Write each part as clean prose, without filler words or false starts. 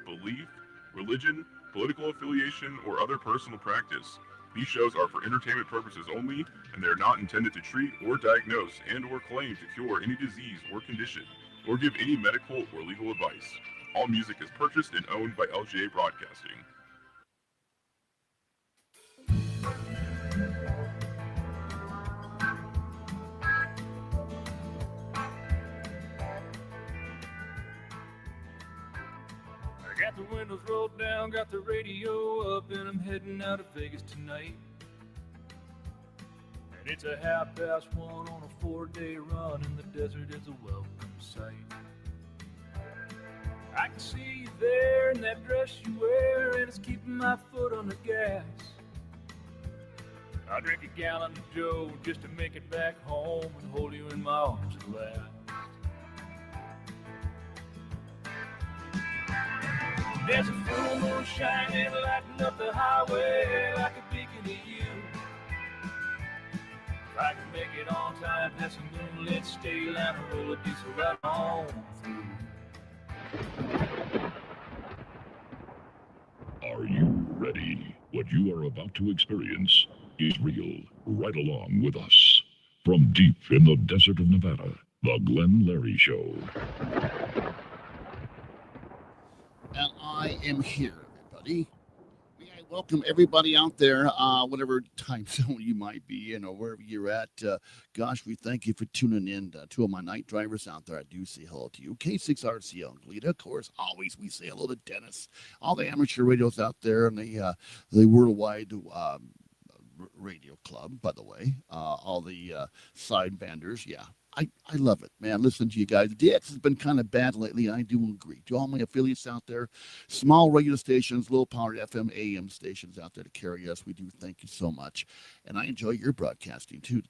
belief, religion, political affiliation, or other personal practice. These shows are for entertainment purposes only, and they are not intended to treat or diagnose and/or claim to cure any disease or condition, or give any medical or legal advice. All music is purchased and owned by LGA Broadcasting. I got the windows rolled down, got the radio up, and I'm heading out of Vegas tonight. And it's a 1:30 on a 4-day run, and the desert is a welcome sight. I can see you there in that dress you wear, and it's keeping my foot on the gas. I drink a gallon of Joe just to make it back home and hold you in my arms at last. There's a full moon shining, lighting up the highway like a beacon to you. If I can make it on time, past the moonlit state line, I'll roll a diesel right on through. Are you ready? What you are about to experience is real. Right along with us. From deep in the desert of Nevada, The Glenn Larry Show. And I am here, everybody. May I welcome everybody out there, whatever time zone you might be in or wherever you're at. Gosh, we thank you for tuning in. Two of my night drivers out there, I do say hello to you. K6RCL and Glita, of course, always we say hello to Dennis. All the amateur radios out there and the worldwide radio club, by the way. All the sidebanders, yeah. I love it, man. Listen to you guys. DX has been kind of bad lately. I do agree. To all my affiliates out there, small radio stations, low-powered FM, AM stations out there to carry us, we do thank you so much. And I enjoy your broadcasting, too, to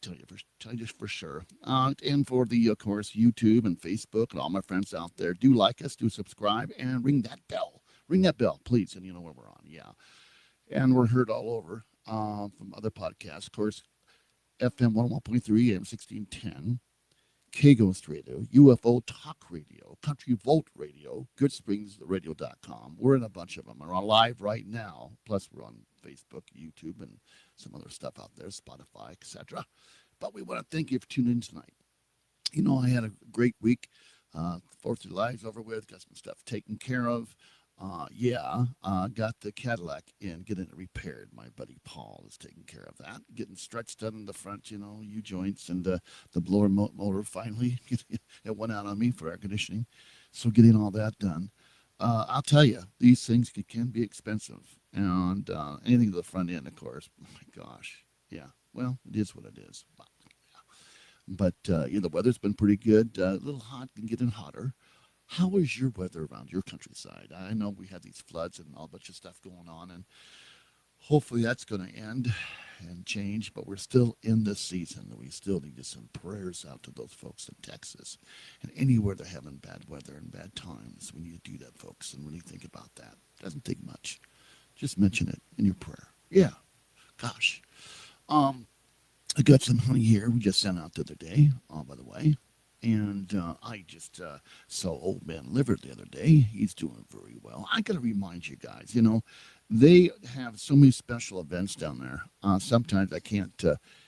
tell you for sure. And for the, of course, YouTube and Facebook and all my friends out there, do like us, do subscribe, and ring that bell. Ring that bell, please, and you know where we're on, yeah. And we're heard all over from other podcasts. Of course, FM 101.3, AM 1610. K-Ghost Radio, UFO Talk Radio, Country Volt Radio, GoodSpringsRadio.com. We're in a bunch of them. We're on live right now. Plus, we're on Facebook, YouTube, and some other stuff out there, Spotify, etc. But we want to thank you for tuning in tonight. You know, I had a great week. 4th of July is over with. Got some stuff taken care of. Got the Cadillac in, getting it repaired. My buddy Paul is taking care of that. Getting struts done in the front, you know, U-joints, and the blower motor finally. It went out on me for air conditioning. So getting all that done. I'll tell you, these things can be expensive. And anything to the front end, of course. Oh, my gosh. Yeah. Well, it is what it is. But the weather's been pretty good. A little hot and getting hotter. How is your weather around your countryside? I know we had these floods and all bunch of stuff going on, and hopefully that's going to end and change, but we're still in this season. We still need to send prayers out to those folks in Texas and anywhere they're having bad weather and bad times. We need to do that, folks, and really think about that. Doesn't take much. Just mention it in your prayer. Yeah. Gosh. I got some honey here we just sent out the other day, by the way. And I just saw Old Man Liver the other day. He's doing very well. I got to remind you guys, you know, they have so many special events down there. Sometimes I can't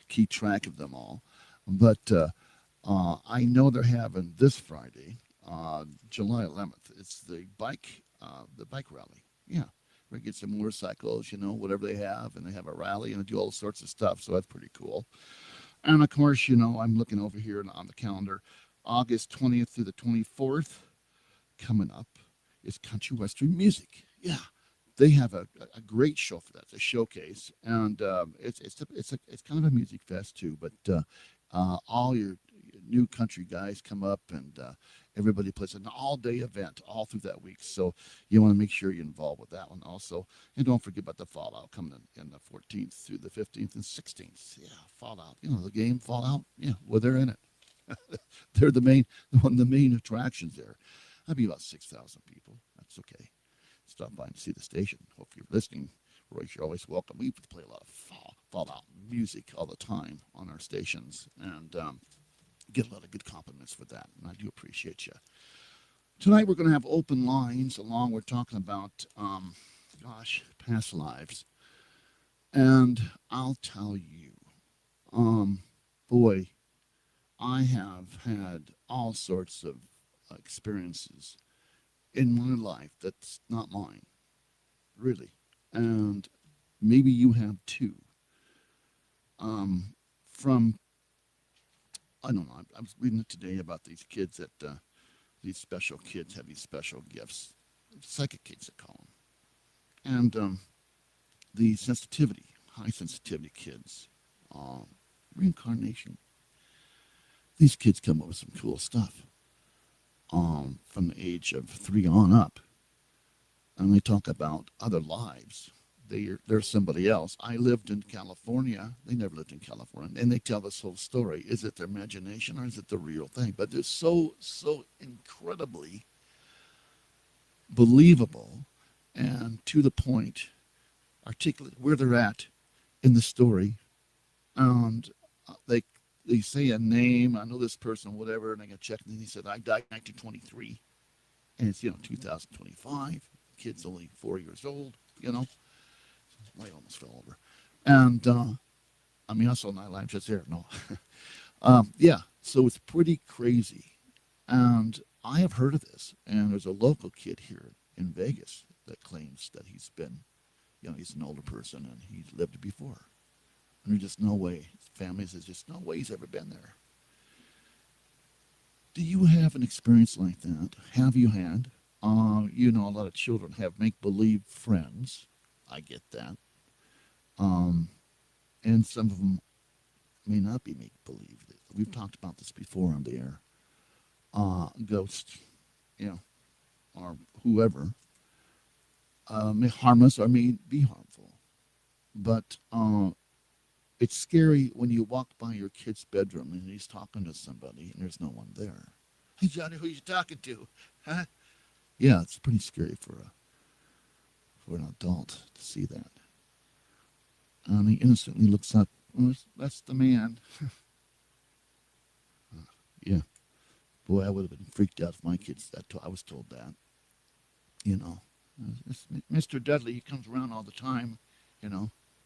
keep track of them all. But I know they're having this Friday, July 11th. It's the bike rally. Yeah. We get some motorcycles, you know, whatever they have. And they have a rally and they do all sorts of stuff. So that's pretty cool. And of course, you know, I'm looking over here on the calendar. August 20th through the 24th, coming up is Country Western Music. Yeah, they have a great show for that. It's a showcase, and it's kind of a music fest too. But all your new country guys come up, and everybody plays an all-day event all through that week. So you want to make sure you're involved with that one also. And don't forget about the Fallout coming in the 14th through the 15th and 16th. Yeah, Fallout. You know the game Fallout. Yeah, well they're in it. They're one of the main attractions there. That'd be about 6,000 people. That's okay. Stop by and see the station. Hope you're listening. Royce, you're always welcome. We play a lot of Fallout music all the time on our stations, and get a lot of good compliments for that. And I do appreciate you. Tonight we're going to have open lines along. We're talking about, past lives. And I'll tell you, um, boy, I have had all sorts of experiences in my life that's not mine, really. And maybe you have too. Um, from, I don't know, I was reading it today about these kids that, these special kids have these special gifts, psychic kids, they call them. And the sensitivity, high sensitivity kids, um, reincarnation. These kids come up with some cool stuff from the age of 3 on up. And they talk about other lives. They're somebody else. I lived in California. They never lived in California. And they tell this whole story. Is it their imagination or is it the real thing? But they're so incredibly believable and to the point, articulate where they're at in the story. And they say a name. I know this person, whatever, and I got checked. And he said, I died in 1923. And it's, 2025. Kid's only 4 years old. I almost fell over. And, I saw 9 lives just there. No. Yeah, so it's pretty crazy. And I have heard of this. And there's a local kid here in Vegas that claims that he's been, he's an older person and he's lived before. And there's just no way. His family says just no way he's ever been there. Do you have an experience like that? Have you had? A lot of children have make-believe friends. I get that. And some of them may not be make-believe. We've talked about this before on the air. Ghosts, or whoever, may harm us or may be harmful. But it's scary when you walk by your kid's bedroom and he's talking to somebody and there's no one there. Hey, Johnny, who you talking to? Huh? Yeah, it's pretty scary for an adult to see that. And he innocently looks up. Oh, that's the man. Yeah. Boy, I would have been freaked out if my kids, I was told that. It's Mr. Dudley, he comes around all the time,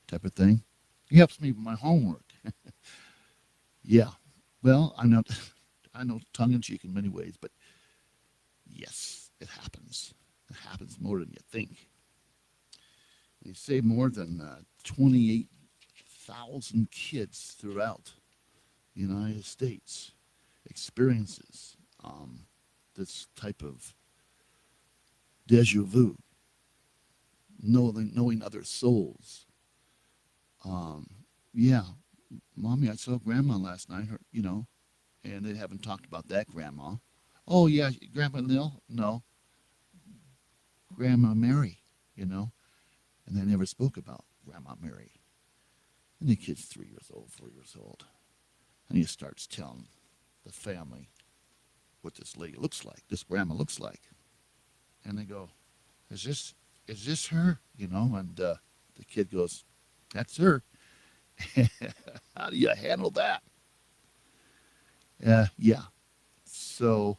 type of thing. He helps me with my homework. Yeah. Well, I know tongue in cheek in many ways, but yes, it happens. It happens more than you think. They say more than 28,000 kids throughout the United States experiences this type of deja vu, knowing other souls. Yeah, Mommy, I saw Grandma last night, and they haven't talked about that Grandma. Oh, yeah, Grandma Lil? No, Grandma Mary, and they never spoke about Grandma Mary. And the kid's 3 years old, 4 years old, and he starts telling the family what this lady looks like, this grandma looks like. And they go, is this her? And the kid goes, that's her. How do you handle that? Yeah. So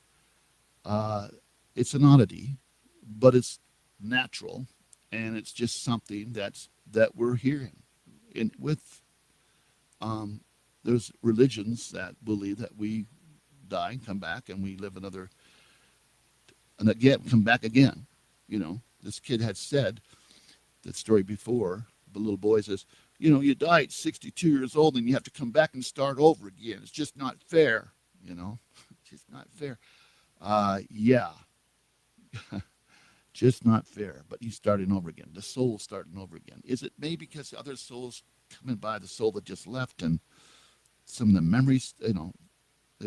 it's an oddity, but it's natural, and it's just something that we're hearing. And with there's religions that believe that we die and come back and we live and again come back again. This kid had said that story before. The little boy says, you die at 62 years old and you have to come back and start over again. It's just not fair. It's just not fair. Yeah. Just not fair. But he's starting over again. The soul's starting over again. Is it maybe because the other souls coming by the soul that just left and some of the memories, they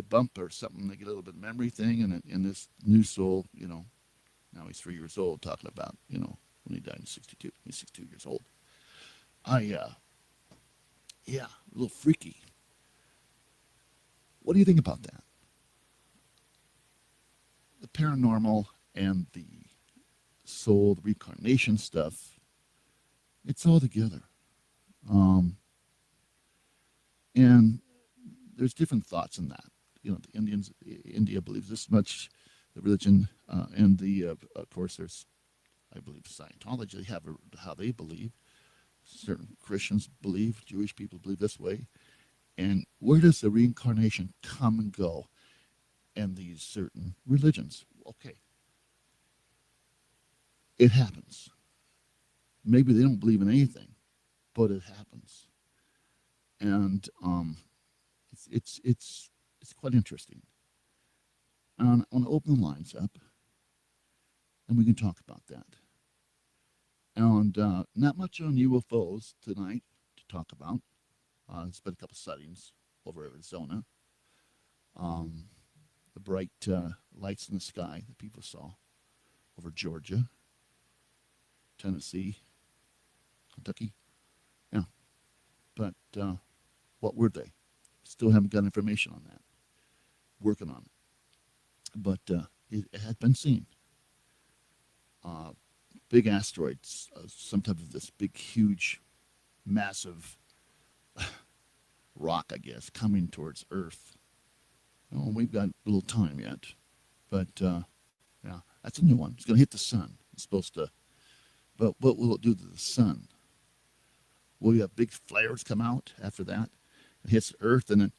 bump or something, they get a little bit of memory thing, and in this new soul, now he's 3 years old, talking about, when he died in 62. He's 62 years old. Yeah, a little freaky. What do you think about that? The paranormal and the soul, the reincarnation stuff, it's all together. And there's different thoughts in that. The India believes this much the religion, and of course, there's, I believe, Scientology. They have how they believe. Certain Christians believe, Jewish people believe this way. And where does the reincarnation come and go in these certain religions? Okay. It happens. Maybe they don't believe in anything, but it happens. And it's quite interesting. And I want to open the lines up, and we can talk about that. And not much on UFOs tonight to talk about. There's been a couple sightings over Arizona. The bright lights in the sky that people saw over Georgia, Tennessee, Kentucky. Yeah. But what were they? Still haven't got information on that. Working on it. But it had been seen. Big asteroids, some type of this big, huge, massive rock, I guess, coming towards Earth. Oh, we've got a little time yet. But, yeah, that's a new one. It's going to hit the sun. It's supposed to. But what will it do to the sun? Will we have big flares come out after that? It hits Earth and then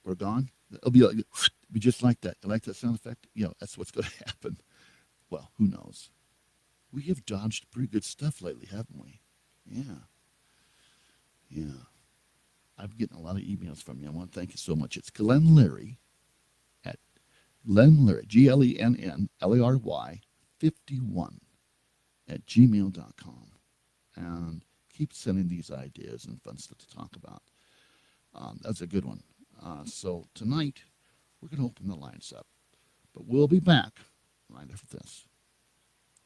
we're gone? It'll be just like that. You like that sound effect? You know, that's what's going to happen. Well, who knows? We have dodged pretty good stuff lately, haven't we? Yeah. Yeah. I'm getting a lot of emails from you. I want to thank you so much. It's Glenn Leary at Glenn Leary, GLENNLARY 51 at gmail.com. And keep sending these ideas and fun stuff to talk about. That's a good one. So tonight, we're going to open the lines up. But we'll be back right after this.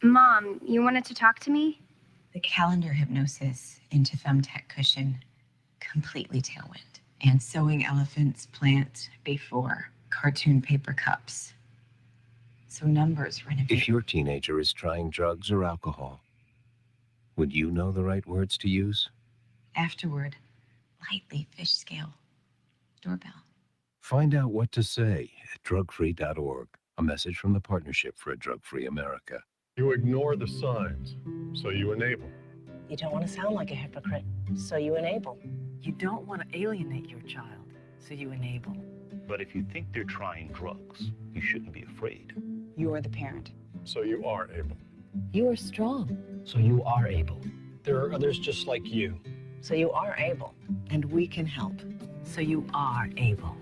Mom, you wanted to talk to me? The calendar hypnosis into thumbtack cushion, completely tailwind. And sewing elephants plant before cartoon paper cups. So numbers renovate. If your teenager is trying drugs or alcohol, would you know the right words to use? Afterward, lightly fish scale. Doorbell. Find out what to say at drugfree.org. A message from the Partnership for a Drug-Free America. You ignore the signs, so you enable. You don't want to sound like a hypocrite, so you enable. You don't want to alienate your child, so you enable. But if you think they're trying drugs, you shouldn't be afraid. You are the parent. So you are able. You are strong. So you are able. There are others just like you. So you are able. And we can help. So you are able.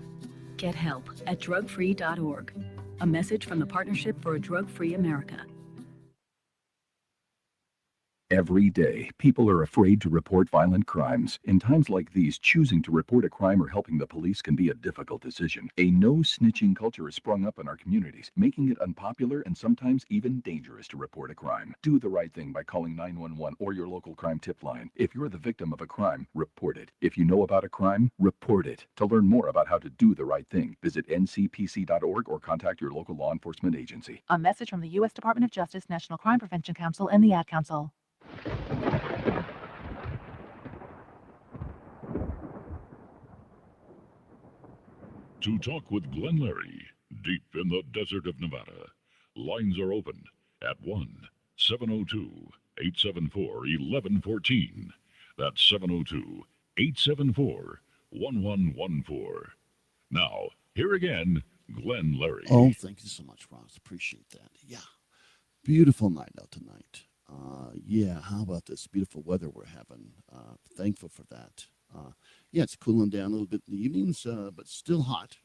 Get help at drugfree.org. A message from the Partnership for a Drug-Free America. Every day, people are afraid to report violent crimes. In times like these, choosing to report a crime or helping the police can be a difficult decision. A no-snitching culture has sprung up in our communities, making it unpopular and sometimes even dangerous to report a crime. Do the right thing by calling 911 or your local crime tip line. If you're the victim of a crime, report it. If you know about a crime, report it. To learn more about how to do the right thing, visit ncpc.org or contact your local law enforcement agency. A message from the U.S. Department of Justice, National Crime Prevention Council, and the Ad Council. To talk with Glenn Leary, deep in the desert of Nevada. Lines are open at 1-702-874-1114. That's 702-874-1114. Now, here again, Glenn Leary. Oh, thank you so much, Ross. Appreciate that. Yeah. Beautiful night out tonight. Yeah, how about this beautiful weather we're having? Thankful for that. Yeah, it's cooling down a little bit in the evenings, but still hot.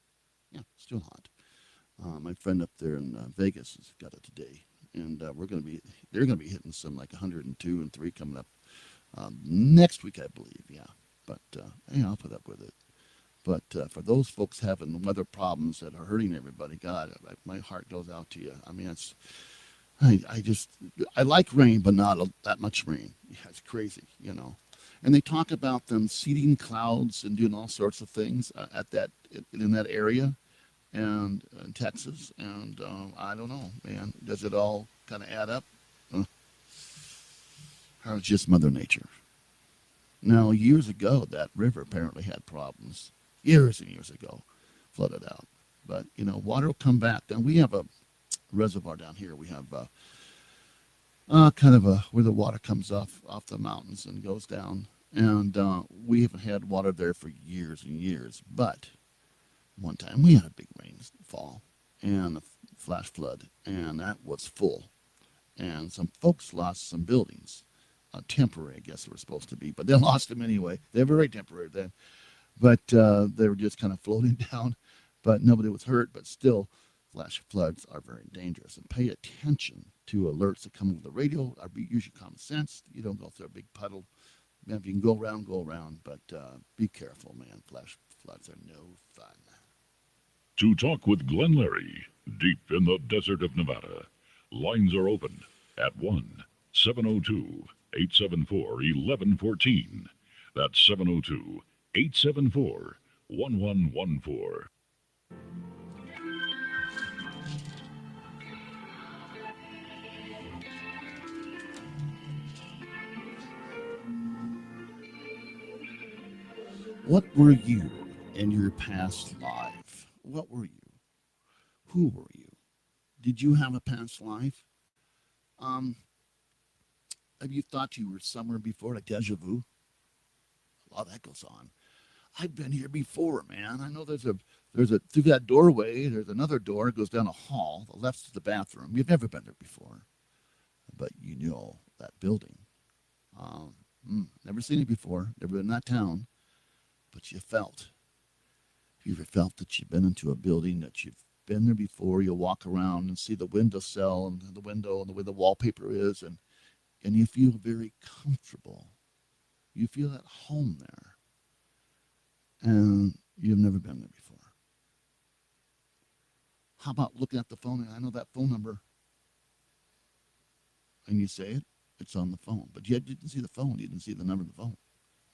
Yeah, still hot. My friend up there in Vegas has got it today, and they're going to be hitting some like 102 and 3 coming up next week, I believe. Yeah, but yeah, I'll put up with it. But for those folks having weather problems that are hurting everybody, God, my heart goes out to you. I mean, it's. I like rain, but not that much rain. Yeah, it's crazy, you know. And they talk about them seeding clouds and doing all sorts of things in that area, and in Texas. And I don't know, man. Does it all kind of add up? Or it's just Mother Nature? Now, years ago, that river apparently had problems. Years and years ago, flooded out. But you know, water will come back. Then we have a reservoir down here. We have kind of where the water comes off the mountains and goes down. And we haven't had water there for years and years. But one time we had a big rainfall and a flash flood, and that was full. And some folks lost some buildings. Temporary, I guess they were supposed to be, but they lost them anyway. They were very temporary then. But they were just kind of floating down, but nobody was hurt. But still, flash floods are very dangerous. And pay attention to alerts that come over the radio. Use your common sense. You don't go through a big puddle. If you can go around, but be careful, man. Flash floods are no fun. To talk with Glenn Larry, deep in the desert of Nevada, lines are open at 1-702-874-1114. That's 702-874-1114. What were you in your past life? What were you? Who were you? Did you have a past life? Have you thought you were somewhere before, like deja vu? A lot of that goes on. I've been here before, man. I know there's a through that doorway, there's another door, it goes down a hall. The left's the bathroom. You've never been there before, but you know that building. Never seen it before, never been in that town, but you felt. Have you ever felt that you've been into a building, that you've been there before? You walk around and see the windowsill and the window and the way the wallpaper is, and you feel very comfortable. You feel at home there. And you've never been there before. How about looking at the phone? I know that phone number. And you say it, it's on the phone. But yet you didn't see the phone. You didn't see the number of the phone.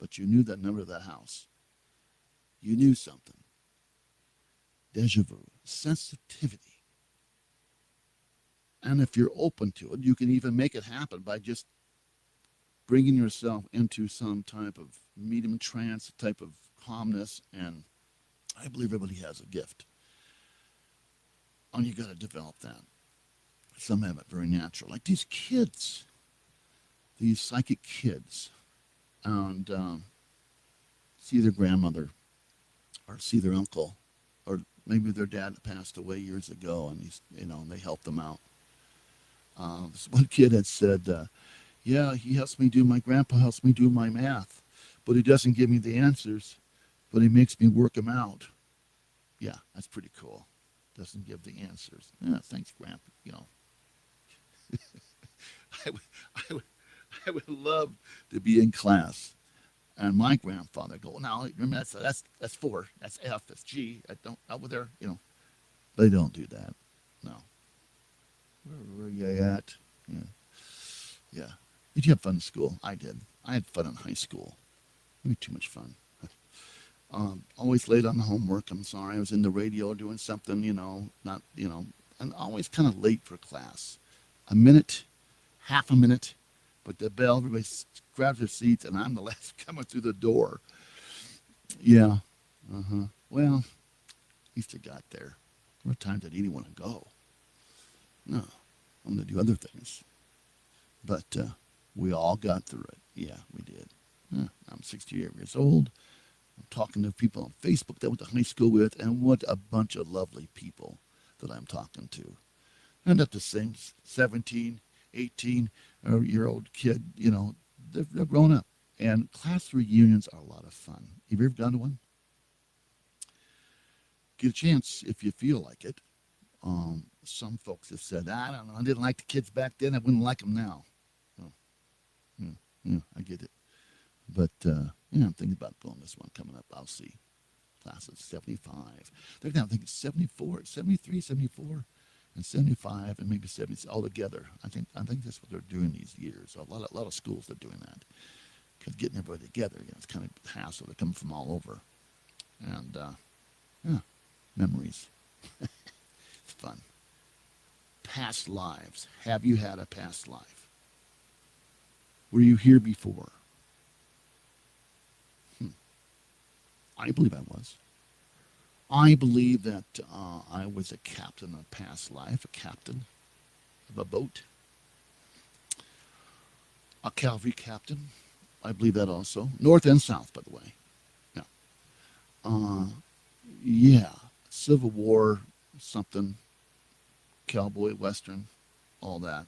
But you knew that number of that house. You knew something. Deja vu. Sensitivity. And if you're open to it, you can even make it happen by just bringing yourself into some type of medium trance, type of calmness, and I believe everybody has a gift. And you got to develop that. Some have it very natural, like these kids, these psychic kids, and see their grandmother, or see their uncle, or maybe their dad passed away years ago, and and they helped them out. This one kid had said, "Yeah, my grandpa helps me do my math, but he doesn't give me the answers, but he makes me work them out." Yeah, that's pretty cool. Doesn't give the answers. Yeah, thanks, Grandpa. I would love to be in class, and my grandfather go, "Now remember that's 4, that's F, that's G. I don't over there, They don't do that. No. Where were you at? Yeah. Did you have fun in school? I did. I had fun in high school. Maybe too much fun. Always late on the homework. I'm sorry. I was in the radio doing something, and always kind of late for class. A minute, half a minute, but the bell, everybody grabs their seats, and I'm the last coming through the door. Yeah. Well, at least I got there. There were times I didn't want to go. No, I'm going to do other things. But we all got through it. Yeah, we did. I'm 68 years old. I'm talking to people on Facebook that I went to high school with, and what a bunch of lovely people that I'm talking to. And not the same 17, 18-year-old kid, they're grown up. And class reunions are a lot of fun. Have you ever done one? Get a chance if you feel like it. Some folks have said, I don't know, I didn't like the kids back then, I wouldn't like them now. Yeah, I get it. But, I'm thinking about going this one coming up. I'll see. Class of 75. They're now thinking 74, 73, 74, and 75, and maybe 70 all together. I think that's what they're doing these years. A lot of schools are doing that. Because getting everybody together, it's kind of a hassle. They're coming from all over. And, memories. It's fun. Past lives. Have you had a past life? Were you here before? I believe I was. I believe that I was a captain in a past life, a captain of a boat, a cavalry captain. I believe that also. North and South, by the way. Yeah. Yeah. Civil War, something, cowboy, Western, all that.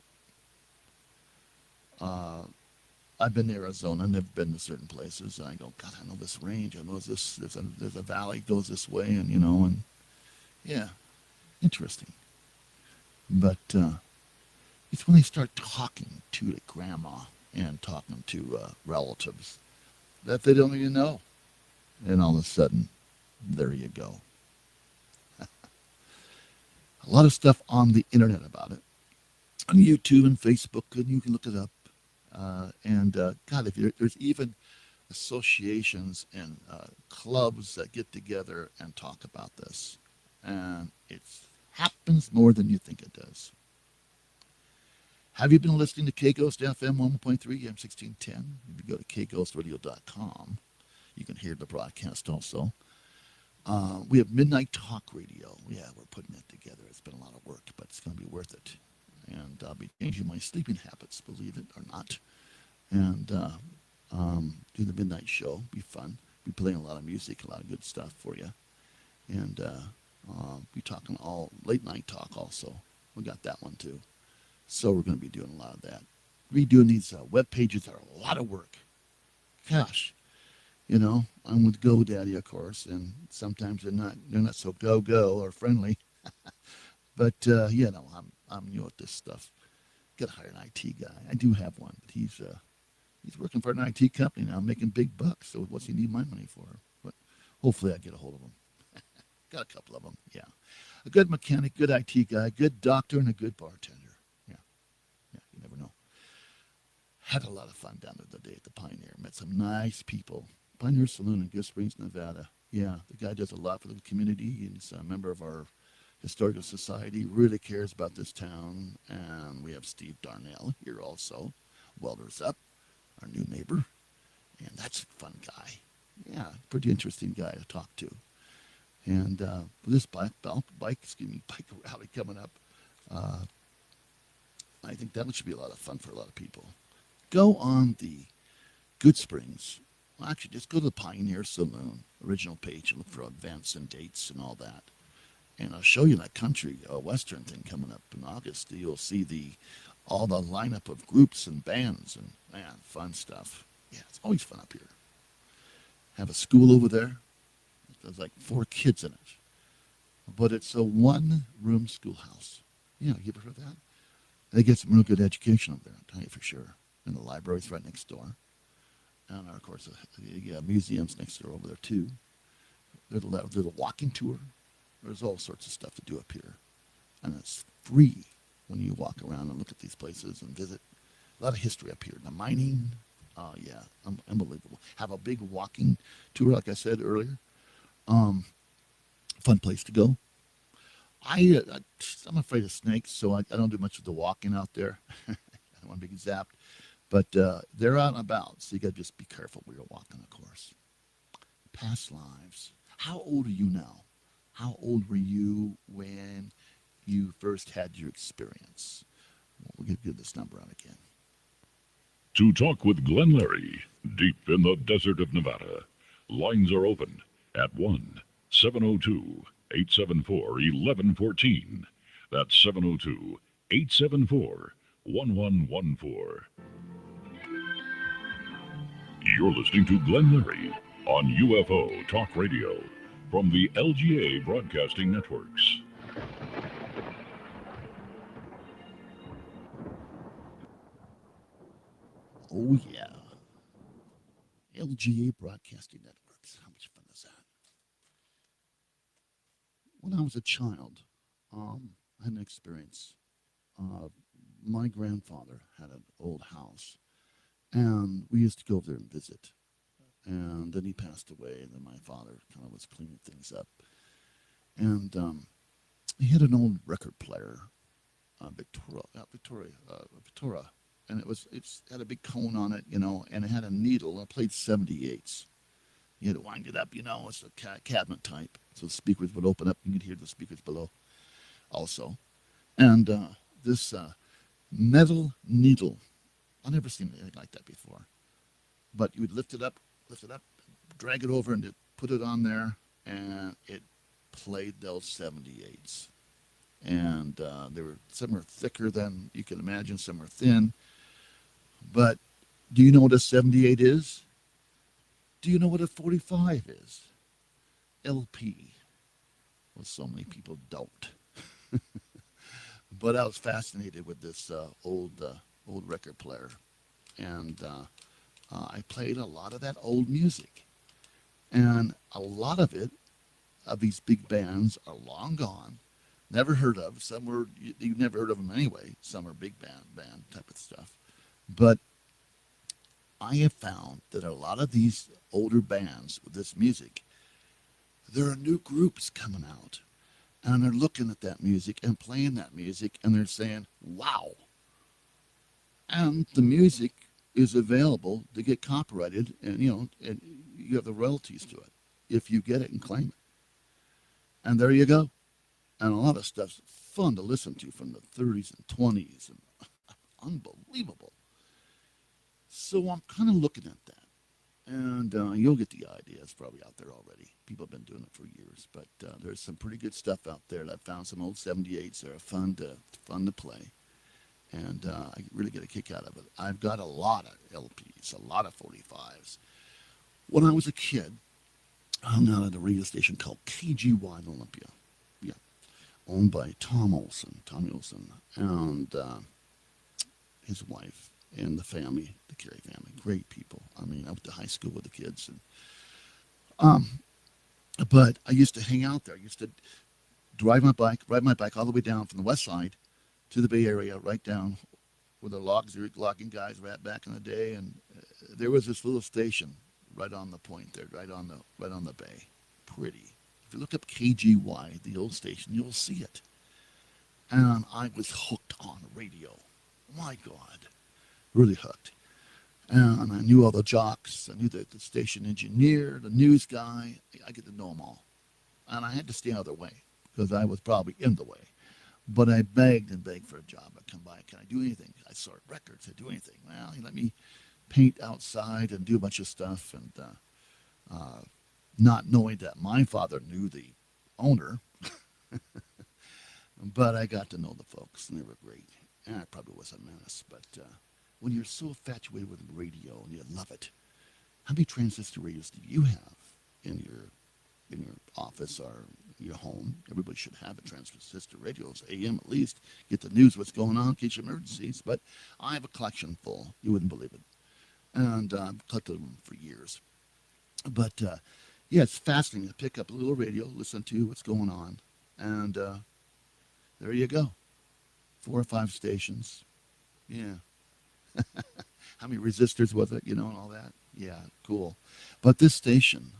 I've been to Arizona, never been to certain places. And I go, God, I know this range. I know this. There's a valley goes this way, and yeah, interesting. But it's when they start talking to the grandma and talking to relatives that they don't even know, and all of a sudden, there you go. A lot of stuff on the internet about it, on YouTube and Facebook, and you can look it up. God, if there's even associations and clubs that get together and talk about this, and it happens more than you think it does. Have you been listening to K-Ghost FM 1.3 M1610? If you go to kghostradio.com, you can hear the broadcast also. We have Midnight Talk Radio. Yeah, we're putting it together. It's been a lot of work, but it's going to be worth it. And I'll be changing my sleeping habits, believe it or not. And do the midnight show. Be fun. Be playing a lot of music, a lot of good stuff for you. And be talking all late night talk also. We got that one too. So we're going to be doing a lot of that. Redoing these web pages are a lot of work. Gosh, I'm with GoDaddy, of course, and sometimes they're not so go or friendly. But I'm new at this stuff. Got to hire an IT guy. I do have one, but he's working for an IT company now, making big bucks. So what's he need my money for? But hopefully I get a hold of him. Got a couple of them. Yeah, a good mechanic, good IT guy, good doctor, and a good bartender. Yeah, you never know. Had a lot of fun down there the day at the Pioneer. Met some nice people. Pioneer Saloon in Good Springs, Nevada. Yeah, the guy does a lot for the community. He's a member of our Historical Society, really cares about this town. And we have Steve Darnell here also. Welders Up, our new neighbor. And that's a fun guy. Yeah, pretty interesting guy to talk to. And with this bike rally coming up, I think that should be a lot of fun for a lot of people. Go on the Good Springs. Well, actually, just go to the Pioneer Saloon original page and look for events and dates and all that. And I'll show you that country western thing coming up in August. You'll see all the lineup of groups and bands and, man, fun stuff. Yeah, it's always fun up here. Have a school over there. There's like 4 kids in it. But it's a one-room schoolhouse. You ever heard of that? They get some real good education up there, I'll tell you for sure. And the library's right next door. And, of course, the museum's next door over there, too. There's a walking tour. There's all sorts of stuff to do up here. And it's free when you walk around and look at these places and visit. A lot of history up here. The mining, yeah, unbelievable. Have a big walking tour, like I said earlier. Fun place to go. I'm afraid of snakes, so I don't do much of the walking out there. I don't want to be zapped. But they're out and about, so you got to just be careful where you're walking, of course. Past lives. How old are you now? How old were you when you first had your experience? Well, we'll give this number out again. To talk with Glenn Larry, deep in the desert of Nevada, lines are open at 1-702-874-1114. That's 702-874-1114. You're listening to Glenn Larry on UFO Talk Radio from the LGA Broadcasting Networks. Oh, yeah. LGA Broadcasting Networks. How much fun is that? When I was a child, I had an experience. My grandfather had an old house, and we used to go over there and visit. And then he passed away, and then my father kind of was cleaning things up. And he had an old record player, Victoria, and it had a big cone on it, and it had a needle. I played 78s, You had to wind it up, it's a cabinet type. So the speakers would open up. You could hear the speakers below also. And this metal needle, I've never seen anything like that before. But you would lift it up, drag it over, and put it on there, and it played those 78s. And some are thicker than you can imagine, some are thin. But do you know what a 78 is? Do you know what a 45 is? LP. Well, so many people don't. But I was fascinated with this old record player. And I played a lot of that old music. And a lot of these big bands are long gone, never heard of. Some were, you've never heard of them anyway. Some are big band type of stuff. But I have found that a lot of these older bands with this music, there are new groups coming out. And they're looking at that music and playing that music, and they're saying, wow. And the music is available to get copyrighted, and and you have the royalties to it if you get it and claim it. And there you go. And a lot of stuff's fun to listen to from the 30s and 20s, and unbelievable. So I'm kind of looking at that. And you'll get the idea. It's probably out there already. People have been doing it for years. But there's some pretty good stuff out there. I found some old 78s that are fun to play. And I really get a kick out of it. I've got a lot of LPs, a lot of 45s. When I was a kid, I hung out at a radio station called KGY in Olympia. Yeah. Owned by Tommy Olson, and his wife. And the family, the Carey family, great people. I mean, I went to high school with the kids, and but I used to hang out there. I used to ride my bike all the way down from the west side to the Bay Area, right down where the logging guys were at back in the day. And there was this little station right on the point there, right on the bay. Pretty. If you look up KGY, the old station, you'll see it. And I was hooked on radio. My God. Really hooked. And I knew all the jocks. I knew the station engineer, the news guy. I get to know them all. And I had to stay out of their way because I was probably in the way. But I begged and begged for a job. I'd come by. Can I do anything? I sort records. I'd do anything. Well, he let me paint outside and do a bunch of stuff. And not knowing that my father knew the owner. But I got to know the folks, and they were great. And I probably was a menace, but when you're so infatuated with radio and you love it, how many transistor radios do you have in your office or your home? Everybody should have a transistor radio, AM at least. Get the news, what's going on, in case of emergencies. But I have a collection full. You wouldn't believe it. And I've collected them for years. But yeah, it's fascinating to pick up a little radio, listen to what's going on, and there you go. 4 or 5 stations. Yeah. How many resistors was it, and all that? Yeah, cool. But this station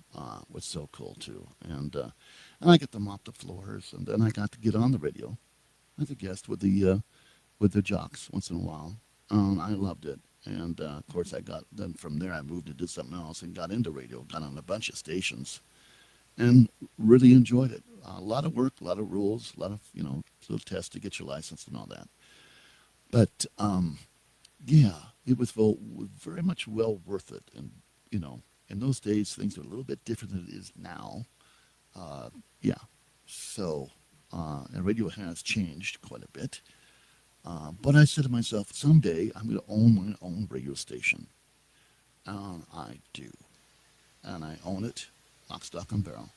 was so cool, too. And I got to mop the floors, and then I got to get on the radio as a guest with the jocks once in a while. I loved it. And, of course, then from there I moved to do something else and got into radio, got on a bunch of stations, and really enjoyed it. A lot of work, a lot of rules, a lot of, little tests to get your license and all that. But, yeah, it was very much well worth it. And, in those days, things are a little bit different than it is now. Yeah. So, and radio has changed quite a bit. But I said to myself, someday I'm going to own my own radio station. And I do. And I own it, lock, stock, and barrel.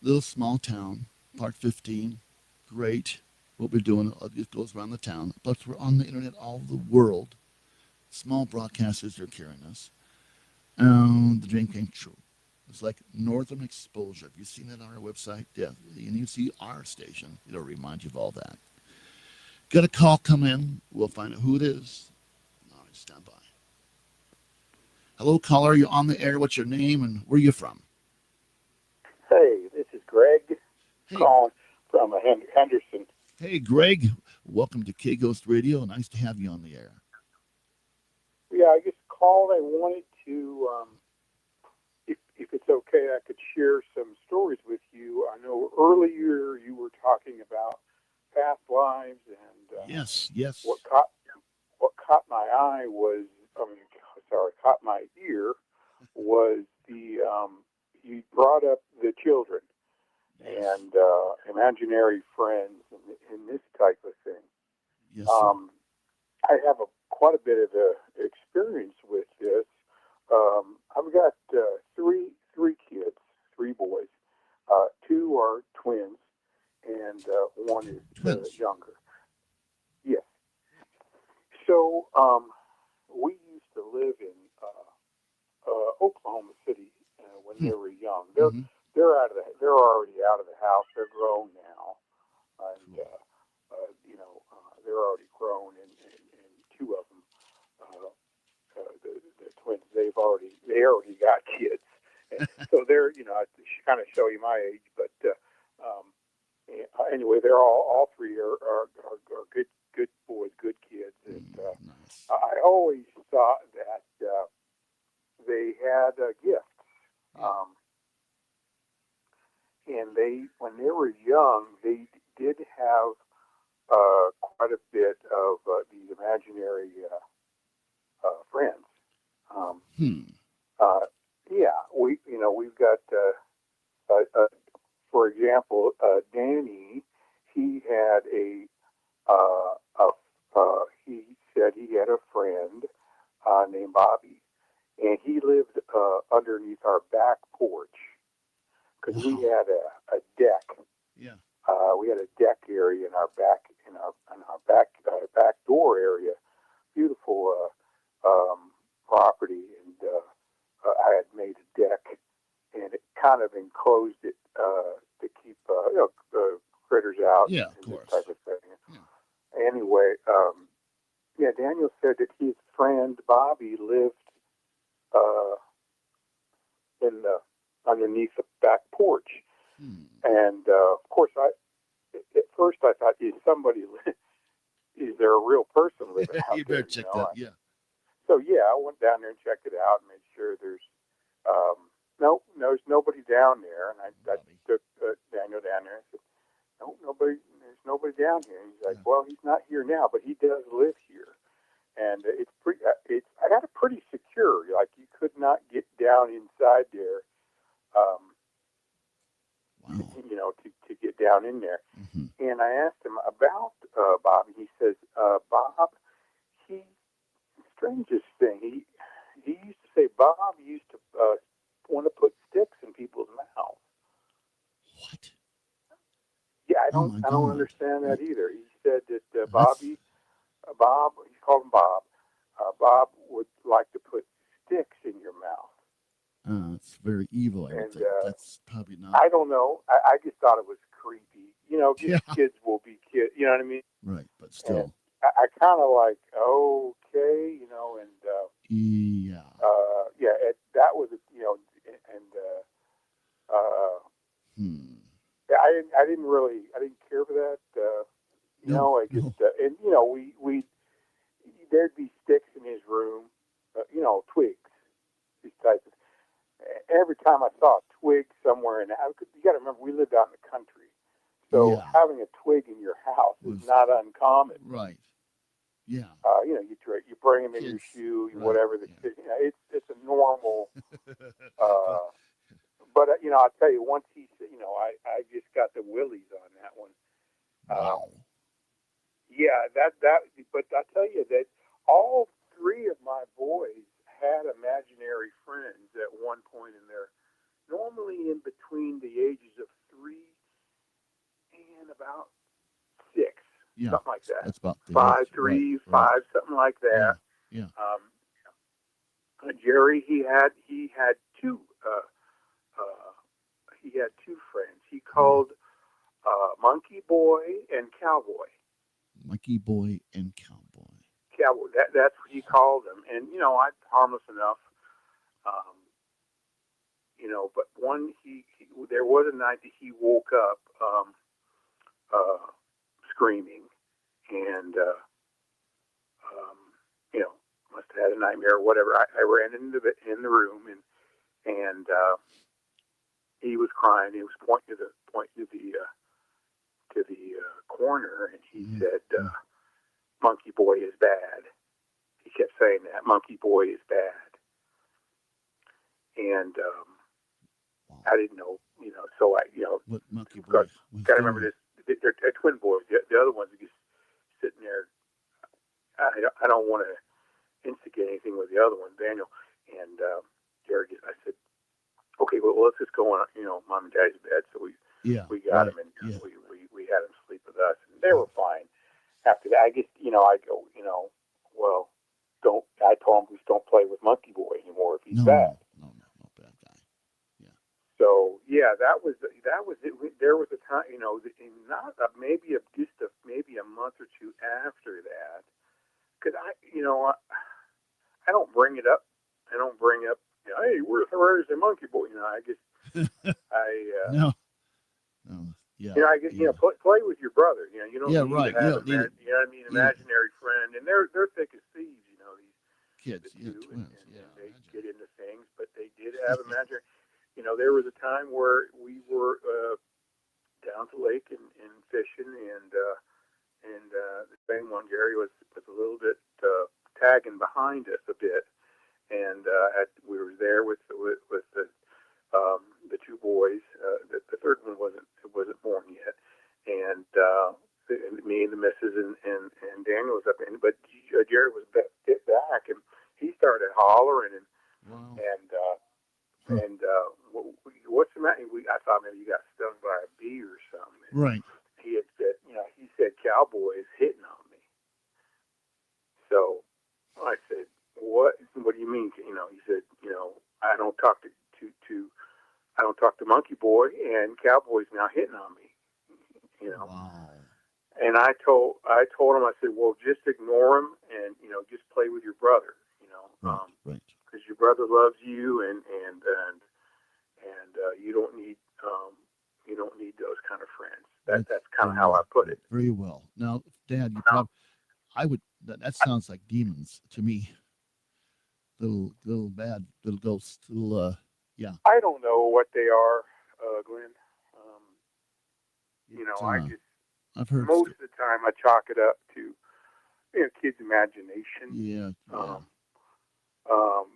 Little small town, Part 15, great. What we're doing, it goes around the town. But we're on the internet all over the world. Small broadcasters are carrying us. And the dream came true. It's like Northern Exposure. Have you seen that on our website? Yeah. And you see our station. It'll remind you of all that. Got a call come in. We'll find out who it is. All right, stand by. Hello, caller. You're on the air. What's your name and where are you from? Hey, this is Greg calling from Henderson. Hey, Greg. Welcome to K-Ghost Radio. Nice to have you on the air. Yeah, I just called. I wanted to it's okay, I could share some stories with you. I know earlier you were talking about past lives, and Yes. what caught my eye was, caught my ear was you brought up the children and imaginary friends and this type of thing. Yes. I have quite a bit of experience with this. I've got three kids, three boys. Two are twins, and one is younger. Yes. So we used to live in Oklahoma City when they were young. They're already out of the house. They're grown now, and they're already grown, and two of them, the twins, they already got kids, and so they're I kind of show you my age, but anyway, they're all three are good boys, good kids, and nice. I always thought that they had gifts. And when they were young, they did have quite a bit of these imaginary friends. We've got, for example, Danny. He had he said he had a friend named Bobby, and he lived underneath our back porch. Because we had a deck. Yeah. We had a deck area in our back door area. Beautiful property, and I had made a deck, and it kind of enclosed it to keep critters out. Yeah, and of course. This type of thing. Yeah. Anyway, Daniel said that his friend Bobby lived underneath the back porch. And of course, at first I thought, is there a real person living out You there? better check that. Yeah. So I went down there and checked it out and made sure there's nobody down there. And I took Daniel down there and said, there's nobody down here. And he's like, well, he's not here now, but he does live here. And I got it pretty secure. Like, you could not get down inside there. To get down in there. And I asked him about Bob, and he says, Bob, strangest thing, he used to say Bob used to want to put sticks in people's mouths. What? Yeah, I don't understand that either. He said that Bob, he called him Bob, Bob would like to put sticks in your mouth. It's very evil. I And think that's probably not. I don't know. I just thought it was creepy. Kids will be kids. You know what I mean? Right, but still. And I kind of like, okay, and that was, I didn't care for that. There'd be sticks in his room, twigs, these types of. Every time I saw a twig somewhere in the house, you got to remember, we lived out in the country, so having a twig in your house is not uncommon. Right. Yeah. You bring them in your shoe, whatever. It's a normal. But I'll tell you, once he said, I just got the willies on that one. Wow. But I tell you that all three of my boys had imaginary friends at one point in their, normally in between the ages of 3 and about 6, something like that. That's about 5, 3, 5, something like that. Yeah. Jerry, he had two. He had two friends. He called Monkey Boy and Cowboy. Monkey Boy and Cowboy. Cowboy. That's what he called them. And I'm harmless enough. But there was a night that he woke up screaming, and must have had a nightmare or whatever. I ran in the room, and and he was crying. He was pointing to the corner, and he said, "Monkey Boy is bad." He kept saying that, "Monkey Boy is bad," and I didn't know, So what Monkey Boy? Got to remember this. They're twin boys. The other ones are just sitting there. I don't want to instigate anything with the other one, Daniel. And Jared, I said, okay, well, let's just go on, Mom and Dad's bed. So we got him, and we had him sleep with us, and they were fine. After that, I guess, I go, well, I told him, we don't play with Monkey Boy anymore if he's bad. No, bad guy. Yeah. So that was it. There was a time, not maybe a month or two after that, because I don't bring it up. I don't bring up, hey, where's the Monkey Boy? I just no. Yeah. I guess play with your brother. You don't need right. to have imaginary friend, and they're thick as thieves. These kids, twins, and they get into things, but they did have imaginary. There was a time where we were down to the lake and fishing, and the same one, Gary, was a little bit tagging behind us a bit, and we were there with the two boys. The third one wasn't born yet, and me and the missus and Daniel was up in, but Jared was bit back, and he started hollering and what's the matter? I thought maybe you got stung by a bee or something. Right. He had said, he said cowboy is hitting on me. So I said, what do you mean? He said, I don't talk to Monkey Boy, and Cowboy's now hitting on me. Wow. And I told him, I said, well, just ignore him and just play with your brother. Right. Because your brother loves you, and you don't need those kind of friends. That's kind of how I put it. Very well. Now, Dad, that sounds like demons to me. Little bad, little ghosts, yeah. I don't know what they are, Glenn. I've heard most of the time I chalk it up to kids' imagination. Yeah.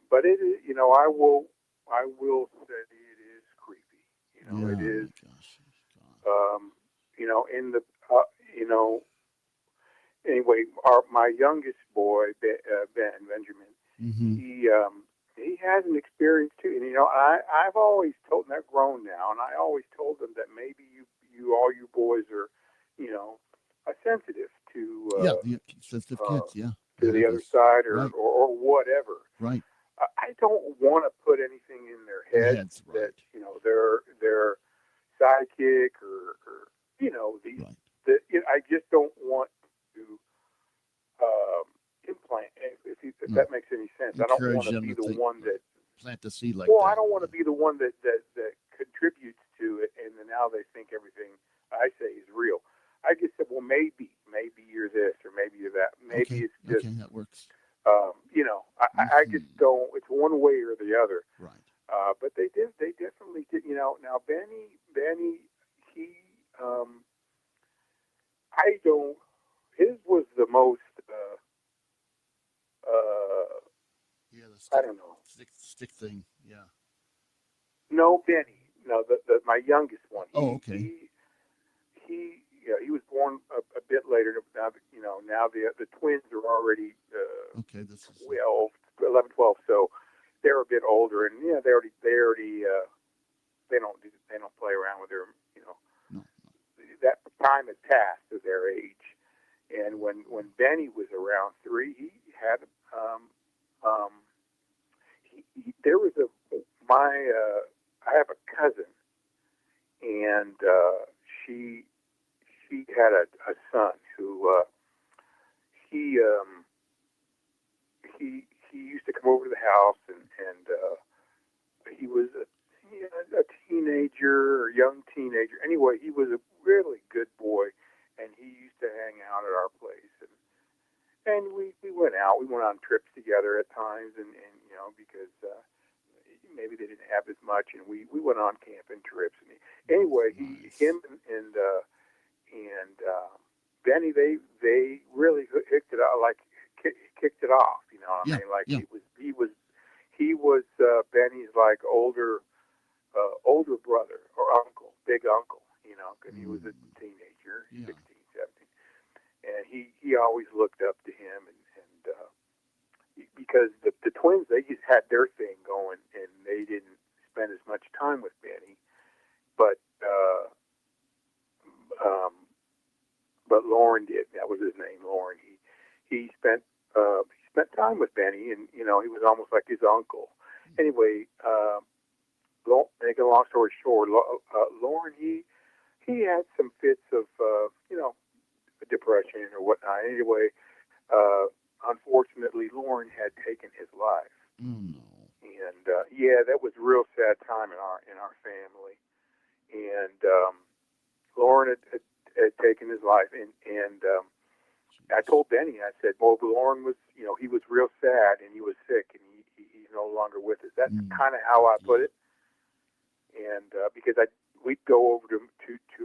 But it is, I will say it is creepy. It is. In the anyway, my youngest boy, Benjamin, he has an experience too. And I've always told them, they're grown now, and I always told them that maybe all you boys are, sensitive to the sensitive kids, to the other side or whatever. Right. I don't want to put anything in their heads that they're sidekick or I just don't want to implant, if that makes any sense. I don't want to be the one that plant the seed like that. Well, I don't want to be the one that contributes to it, and then now they think everything I say is real. I just said, well, maybe you're this or maybe you're that. Maybe it's just that works. I just don't. It's one way or the other. Right. But they definitely did. Now Benny, he, I don't. His was the most. I don't know. Stick thing. Yeah. No, Benny. No, my youngest one. Okay. He was born a bit later. Now the twins are already 11, 12, so they're a bit older, and they already they don't play around with their No. That time had passed of their age, and when Benny was around 3, he had there was I have a cousin, and she had a son who he used to come over to the house, and he was a teenager or young teenager. Anyway, he was a really good boy, and he used to hang out at our place, and we went out. We went on trips together at times, and because maybe they didn't have as much, and we went on camping trips. And anyway, him and Benny, they really kicked it out, like kicked it off. You know what I mean? Like he was Benny's like older brother or uncle, big uncle. You know, because he was a teenager, 16, 17, and he always looked up to him, and because the twins, they just had their thing going, and they didn't spend as much time with Benny, but Lauren did. That was his name, Lauren. He spent time with Benny, and you know, he was almost like his uncle. Anyway, make a long story short, Lauren, he had some fits of you know, depression or whatnot. Anyway, unfortunately, Lauren had taken his life. And yeah, that was a real sad time in our family. And Lauren had taken his life, and I told Benny, I said, well, Lauren was, you know, he was real sad, and he was sick, and he's no longer with us. That's kind of how I put it. And because we'd go over to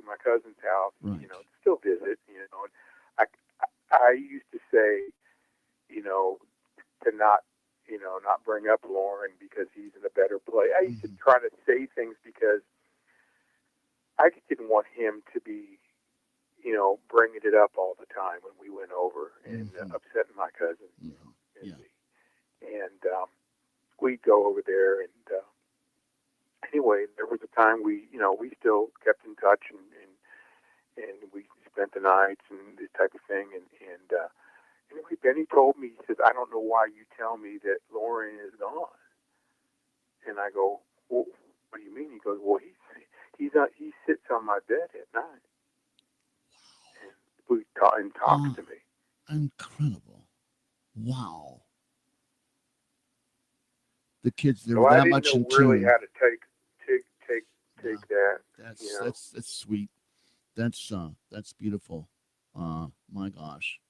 my cousin's house, you know, still visit, you know. And I used to say, you know, to not bring up Lauren because he's in a better place. I used to try to say things because I just didn't want him to be, you know, bringing it up all the time when we went over and upsetting my cousin. And we'd go over there, and anyway, there was a time we still kept in touch, and we spent the nights and this type of thing, and anyway, Benny told me, he says, I don't know why you tell me that Lauren is gone. And I go, well, what do you mean? He goes, well, he sits on my bed at night. And talks to me. Incredible. Wow. The kids, they were that much in tune. I didn't know really how to take that. That's sweet. That's beautiful. My gosh.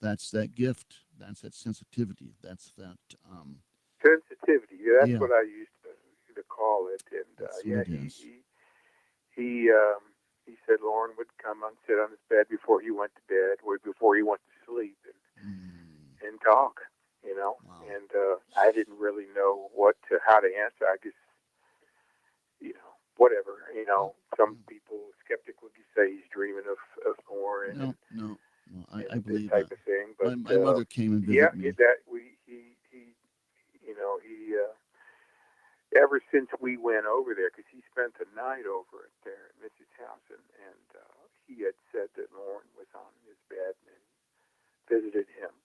That's that gift. That's that sensitivity. That's that sensitivity. Yeah, that's what I used to call it. And he said Lauren would come and sit on his bed before he went to bed, or before he went to sleep, and talk. You know, and I didn't really know how to answer. I just, you know, whatever. You know, some people skeptic would say he's dreaming of Lauren. No, I believe type that. of thing. But my mother came and visited me. Ever since we went over there, because he spent the night over there at Mitch's house, and he had said that Lauren was on his bed and visited him.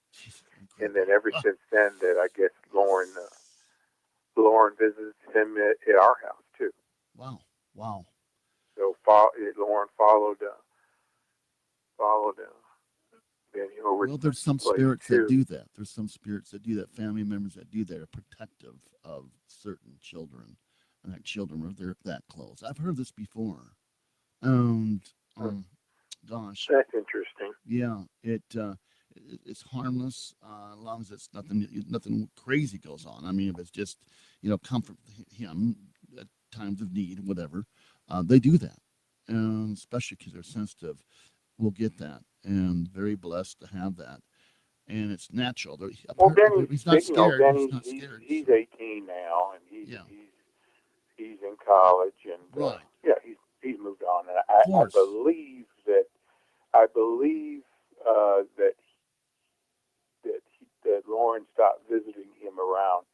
And then ever since then, that I guess Lauren visits him at our house too. Wow. So Lauren followed Benny over. Well, there's some spirits that do that. There's some spirits that do that. Family members that do that are protective of certain children, and that children are that close. I've heard this before, and gosh, that's interesting. Yeah, it's harmless as long as it's nothing crazy goes on. I mean, if it's just, you know, comfort him at times of need, whatever, they do that, and especially because they're sensitive, we'll get that, and very blessed to have that, and it's natural. Well, Benny, he's not scared. He's 18 now, and he's in college, and he's moved on, and I believe that Lauren stopped visiting him around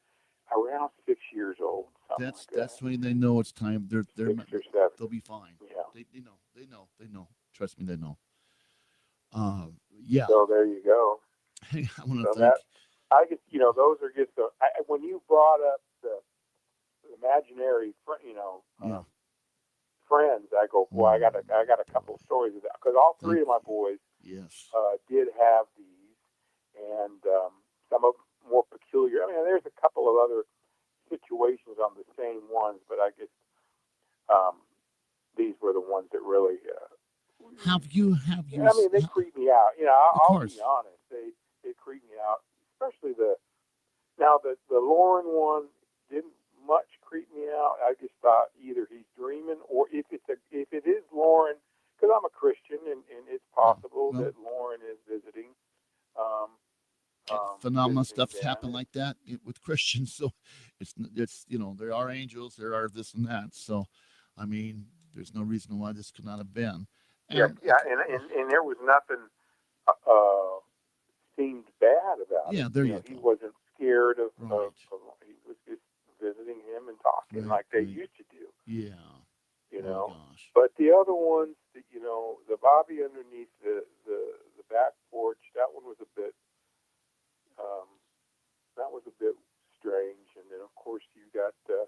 6 years old. That's when they know it's time. They're 6 or 7. They'll be fine. Yeah, they know. Trust me, they know. So there you go. Hey, I want to thank. I just, you know, those are just when you brought up the imaginary, friends. I go, boy, I got a couple of stories of that, because all three of my boys did have these, and some of them more peculiar. I mean, there's a couple of other situations on the same ones, but I guess these were the ones that really. Have you? I mean, they creep me out. You know, I'll be honest. They creep me out, especially the Lauren one didn't much creeped me out. I just thought either he's dreaming, or if it is Lauren, because I'm a Christian, and it's possible that Lauren is visiting. Phenomenal visiting stuff's them. happened like that with Christians. So it's there are angels, there are this and that. So, I mean, there's no reason why this could not have been. And there was nothing seemed bad about it. Yeah, there you go. He wasn't scared of, Right. he was just visiting him and talking like they used to do. Yeah. You Oh, know. gosh. But the other ones, the Bobby underneath the back porch, that one was a bit strange. And then of course you got the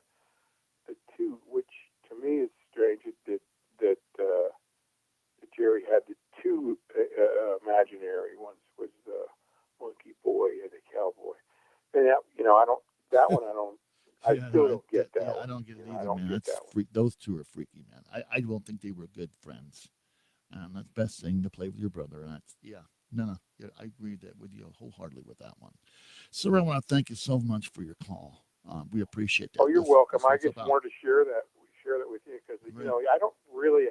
two, which to me is strange that Jerry had the two imaginary ones, was the monkey boy and the cowboy. And that, I still don't get that. I don't get it either, I don't man. get That's that those two are freaky, man. I don't think they were good friends. And that's the best thing to play with your brother. And that's, I agree with you wholeheartedly with that one. Sir, I want to thank you so much for your call. We appreciate that. Oh, you're That's welcome. what I it's just about. wanted to share that with you because I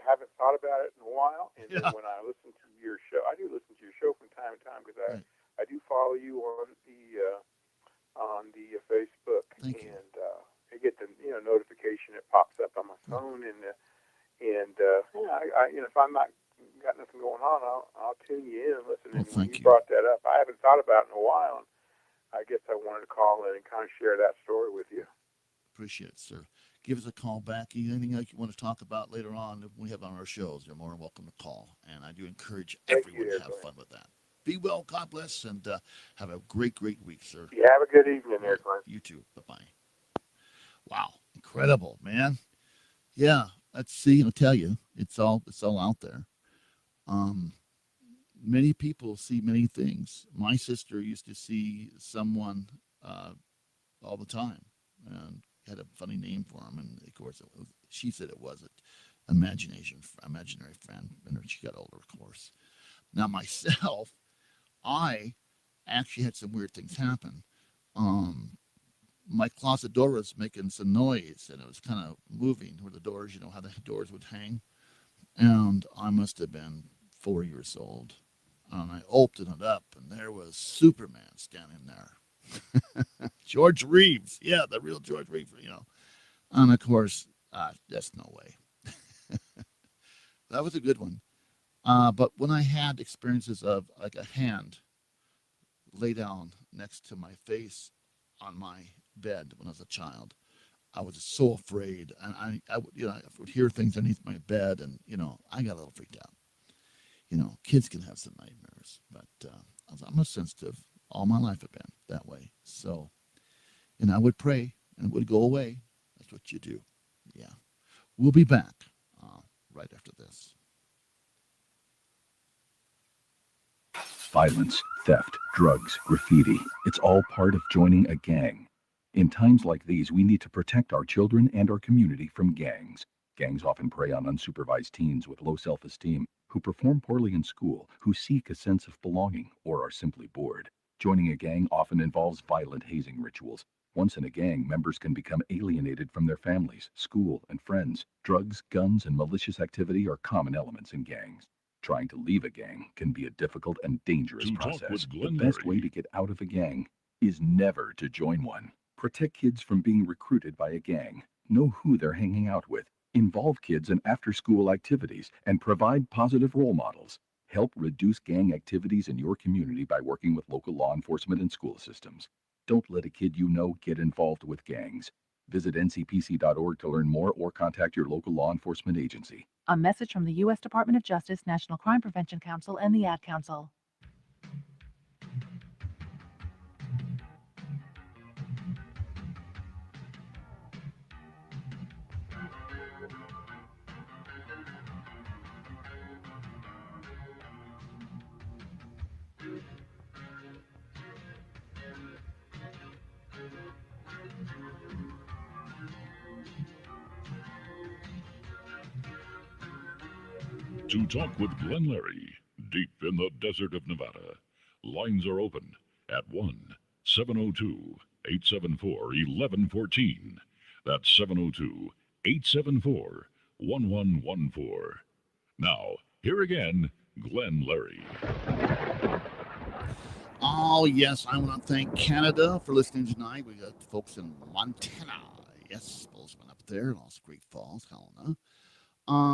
haven't thought about it in a while. And then when I listen to your show, I do listen to your show from time to time because I do follow you on the Facebook. Thank you. And I get the notification. It pops up on my phone, and if I'm not got nothing going on, I'll tune you in and listen. Well, and when thank you you. brought that up, I haven't thought about it in a while. And I guess I wanted to call in and kind of share that story with you. Appreciate it, sir. Give us a call back. Anything else you want to talk about later on that we have on our shows, you're more than welcome to call. And I do encourage everyone to have fun with that. Be well, God bless, and have a great, great week, sir. You have a good evening there, Glenn. You too. Bye-bye. Wow. Incredible, man. Yeah. Let's see. I'll tell you, it's all out there. Many people see many things. My sister used to see someone all the time and had a funny name for him. And of course, she said it was an imaginary friend. And she got older, of course. Now, myself, I actually had some weird things happen. My closet door was making some noise, and it was kind of moving where the doors, how the doors would hang. And I must have been 4 years old. And I opened it up, and there was Superman standing there. George Reeves. Yeah, the real George Reeves, And of course, that's no way. That was a good one. But when I had experiences of like a hand lay down next to my face on my bed when I was a child, I was so afraid, and I would hear things underneath my bed, and I got a little freaked out. Kids can have some nightmares, but I'm a sensitive. All my life I've been that way. So, I would pray, and it would go away. That's what you do. Yeah, we'll be back right after this. Violence, theft, drugs, graffiti. It's all part of joining a gang. In times like these, we need to protect our children and our community from gangs. Gangs often prey on unsupervised teens with low self-esteem, who perform poorly in school, who seek a sense of belonging, or are simply bored. Joining a gang often involves violent hazing rituals. Once in a gang, members can become alienated from their families, school, and friends. Drugs, guns, and malicious activity are common elements in gangs. Trying to leave a gang can be a difficult and dangerous process. The best way to get out of a gang is never to join one. Protect kids from being recruited by a gang. Know who they're hanging out with. Involve kids in after-school activities and provide positive role models. Help reduce gang activities in your community by working with local law enforcement and school systems. Don't let a kid get involved with gangs. Visit ncpc.org to learn more or contact your local law enforcement agency. A message from the U.S. Department of Justice, National Crime Prevention Council, and the Ad Council. To talk with Glenn Larry, deep in the desert of Nevada. Lines are open at 1-702-874-1114. That's 702-874-1114. Now, here again, Glenn Larry. Oh, yes, I want to thank Canada for listening tonight. We got folks in Montana. Yes, Bozeman up there, and also Great Falls, Helena.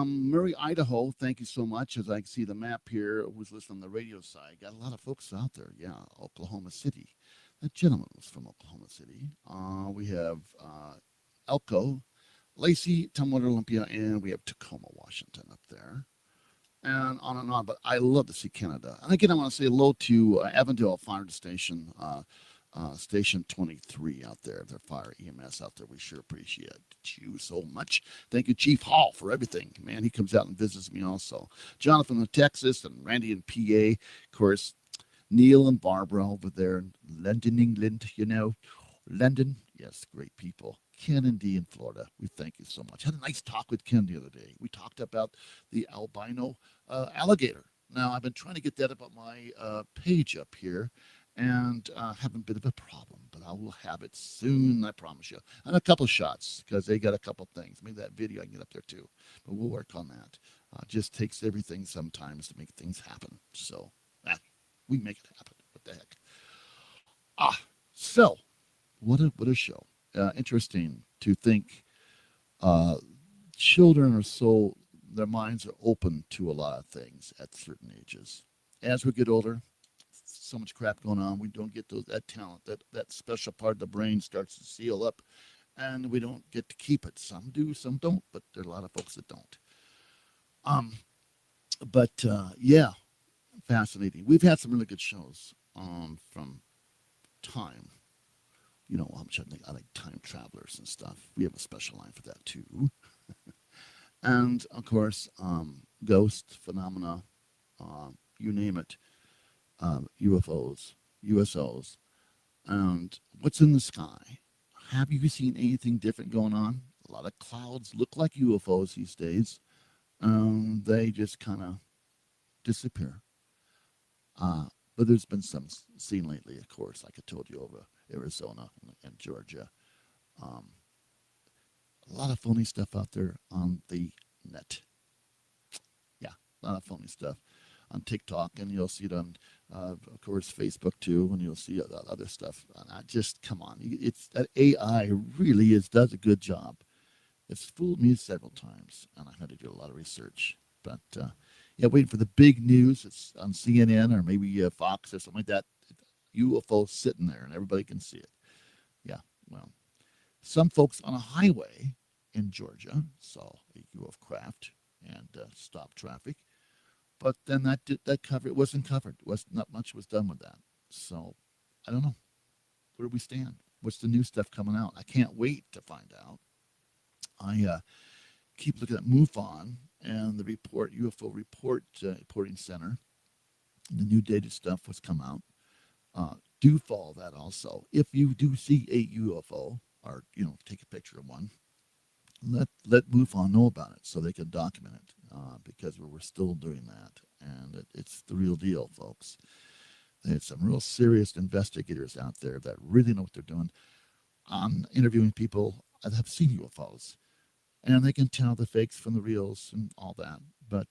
Murray, Idaho, thank you so much. As I can see the map here, who's listening on the radio side, got a lot of folks out there. Yeah, Oklahoma City. That gentleman was from Oklahoma City. We have Elko, Lacey, Tumwater, Olympia, and we have Tacoma, Washington up there. And on, but I love to see Canada. And again, I want to say hello to Avondale Fire Station, Station 23 out there, their fire EMS out there. We sure appreciate you so much. Thank you, Chief Hall, for everything. Man, he comes out and visits me also. Jonathan in Texas and Randy in PA. Of course, Neil and Barbara over there in London, England, you know. London, yes, great people. Ken and Dee in Florida, we thank you so much. Had a nice talk with Ken the other day. We talked about the albino alligator. Now, I've been trying to get that up on my page up here, and having a bit of a problem, but I will have it soon, I promise you. And a couple shots, because they got a couple things. Maybe that video I can get up there too, but we'll work on that. Just takes everything sometimes to make things happen. So we make it happen. What the heck? So what a show. Interesting to think children are so, their minds are open to a lot of things at certain ages. As we get older, so much crap going on, we don't get that talent, that special part of the brain starts to seal up, and we don't get to keep it. Some do, some don't, but there are a lot of folks that don't. Yeah, fascinating. We've had some really good shows from Time. You know how much I like time travelers and stuff. We have a special line for that too. And of course, ghost phenomena, you name it, UFOs, USOs, and what's in the sky. Have you seen anything different going on? A lot of clouds look like UFOs these days. They just kind of disappear. But there's been some seen lately, of course, like I told you, over Arizona and Georgia. A lot of phony stuff out there on the net. Yeah, a lot of phony stuff on TikTok, and you'll see it on, of course, Facebook too, and you'll see other stuff. Just come on, it's that AI really does a good job. It's fooled me several times, and I had to do a lot of research. But yeah, waiting for the big news. It's on CNN or maybe Fox or something like that. UFO sitting there, and everybody can see it. Yeah, well, some folks on a highway in Georgia saw a UFO craft and stopped traffic, but then it wasn't covered. Not much was done with that. So I don't know. Where do we stand? What's the new stuff coming out? I can't wait to find out. I keep looking at MUFON and the report, UFO reporting center. The new data stuff was come out. Do follow that also. If you do see a UFO, or take a picture of one, let MUFON know about it so they can document it, because we're still doing that, and it's the real deal, folks. There's some real serious investigators out there that really know what they're doing. I'm interviewing people that have seen UFOs, and they can tell the fakes from the reals and all that. But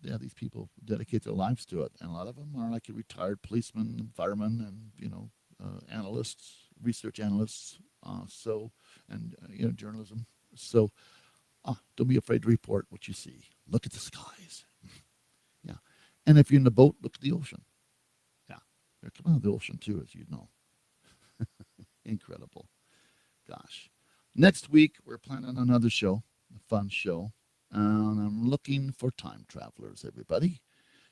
yeah, these people dedicate their lives to it, and a lot of them are like retired policemen and firemen, and analysts, research analysts, journalism. So don't be afraid to report what you see. Look at the skies. Yeah, and if you're in the boat, look at the ocean. Yeah, they're coming out of the ocean too, as you know. Incredible. Gosh. Next week, we're planning another show, a fun show. And I'm looking for time travelers, everybody.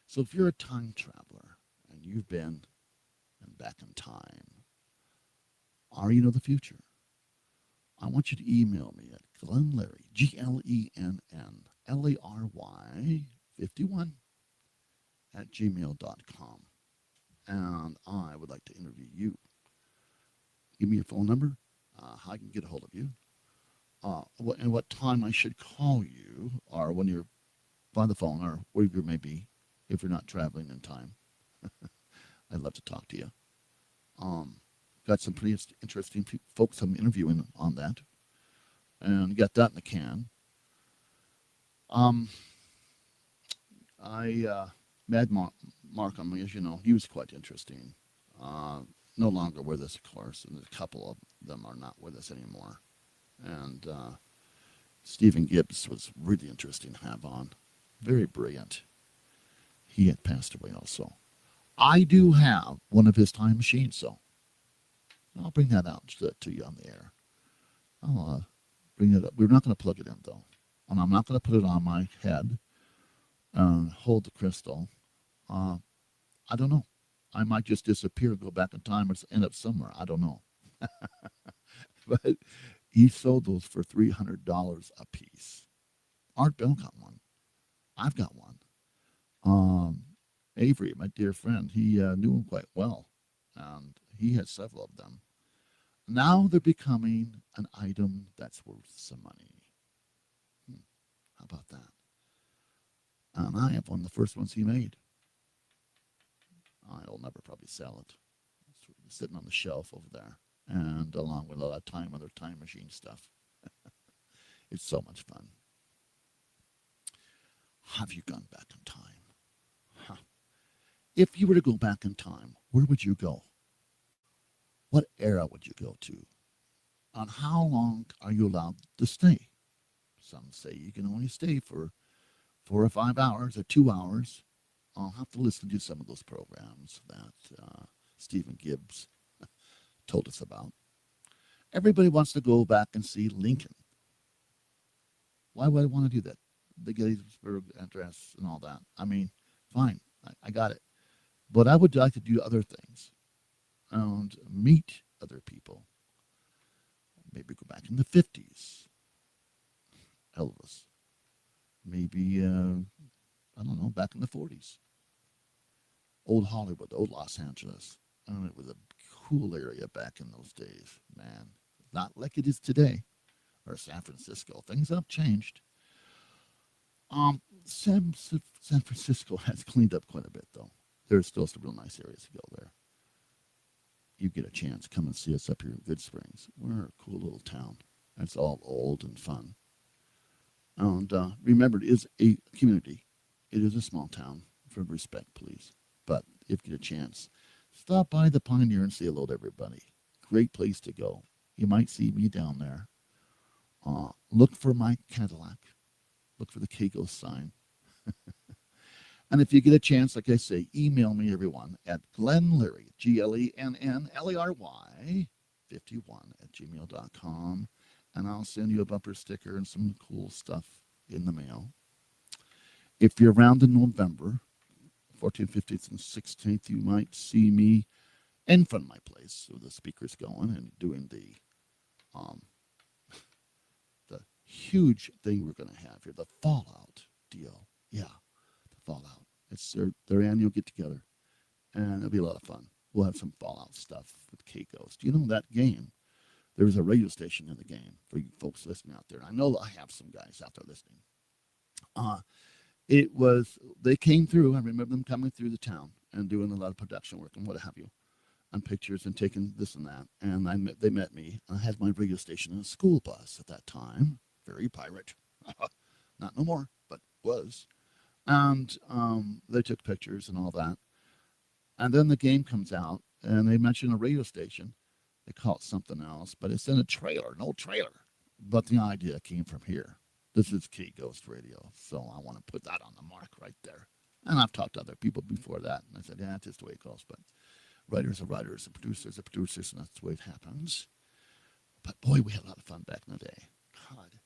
So if you're a time traveler and you've been back in time, or you know the future, I want you to email me at Glenn Larry, GLENN LARY51 at gmail.com. And I would like to interview you. Give me your phone number, how I can get a hold of you. And what time I should call you, or when you're by the phone, or wherever you may be, if you're not traveling in time. I'd love to talk to you. Got some pretty interesting folks I'm interviewing on that. and got that in the can. Mad Markham, as you know, he was quite interesting. No longer with us, of course, and a couple of them are not with us anymore. And Stephen Gibbs was really interesting to have on. Very brilliant. He had passed away also. I do have one of his time machines, so I'll bring that out to you on the air. I'll bring it up. We're not going to plug it in, though. And I'm not going to put it on my head and hold the crystal. I don't know. I might just disappear, go back in time, or end up somewhere. I don't know. But he sold those for $300 a piece. Art Bell got one. I've got one. Avery, my dear friend, he knew him quite well, and he had several of them. Now they're becoming an item that's worth some money. How about that? And I have one of the first ones he made. I'll never probably sell it. It's sitting on the shelf over there, and along with a lot of other time machine stuff. It's so much fun. Have you gone back in time? Huh. If you were to go back in time, where would you go? What era would you go to? And how long are you allowed to stay? Some say you can only stay for 4 or 5 hours or 2 hours. I'll have to listen to some of those programs that Stephen Gibbs told us about. Everybody wants to go back and see Lincoln. Why would I want to do that? The Gettysburg Address and all that. I mean, fine, I got it. But I would like to do other things and meet other people. Maybe go back in the 50s. Elvis. Maybe, I don't know, back in the 40s. Old Hollywood, old Los Angeles. It was a cool area back in those days, man. Not like it is today. Or San Francisco. Things have changed. San Francisco has cleaned up quite a bit, though. There's still some real nice areas to go there. You get a chance, come and see us up here in Good Springs. We're a cool little town. It's all old and fun. And remember, it is a community. It is a small town. For respect, please. But if you get a chance, stop by the Pioneer and say hello to everybody. Great place to go. You might see me down there. Look for my Cadillac. Look for the Keiko sign. And if you get a chance, like I say, email me, everyone, at Glenn Leary, GLENNLARY 51@gmail.com. And I'll send you a bumper sticker and some cool stuff in the mail. If you're around in November, 14th, 15th, and 16th, you might see me in front of my place with the speakers going and doing the huge thing we're going to have here, the Fallout deal. Yeah, the Fallout. It's their annual get-together, and it'll be a lot of fun. We'll have some Fallout stuff with K-Ghost. You know that game? There was a radio station in the game for you folks listening out there. I know I have some guys out there listening. They came through. I remember them coming through the town and doing a lot of production work and what have you, and pictures and taking this and that. And they met me. I had my radio station in a school bus at that time. Very pirate. Not no more, but was. And they took pictures and all that. And then the game comes out, and they mention a radio station. They call it something else, but it's in a trailer, an old trailer. But the idea came from here. This is K-Ghost Radio, so I want to put that on the mark right there. And I've talked to other people before that, and I said, yeah, it's just the way it goes. But writers are writers, and producers are producers, and that's the way it happens. But boy, we had a lot of fun back in the day. God,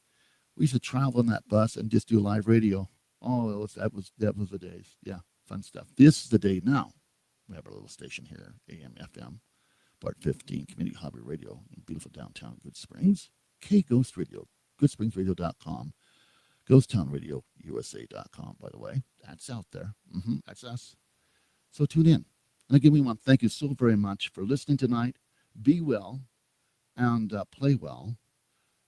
we used to travel in that bus and just do live radio. Oh, that was the days. Yeah, fun stuff. This is the day now. We have our little station here, AM, FM, Part 15, Community Hobby Radio in beautiful downtown Good Springs. K-Ghost Radio, goodspringsradio.com. GhostTownRadioUSA.com, by the way. That's out there. That's us. So tune in. And again, we want to thank you so very much for listening tonight. Be well and play well,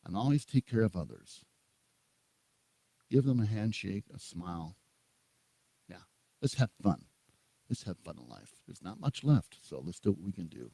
and always take care of others. Give them a handshake, a smile. Yeah, let's have fun. Let's have fun in life. There's not much left, so let's do what we can do.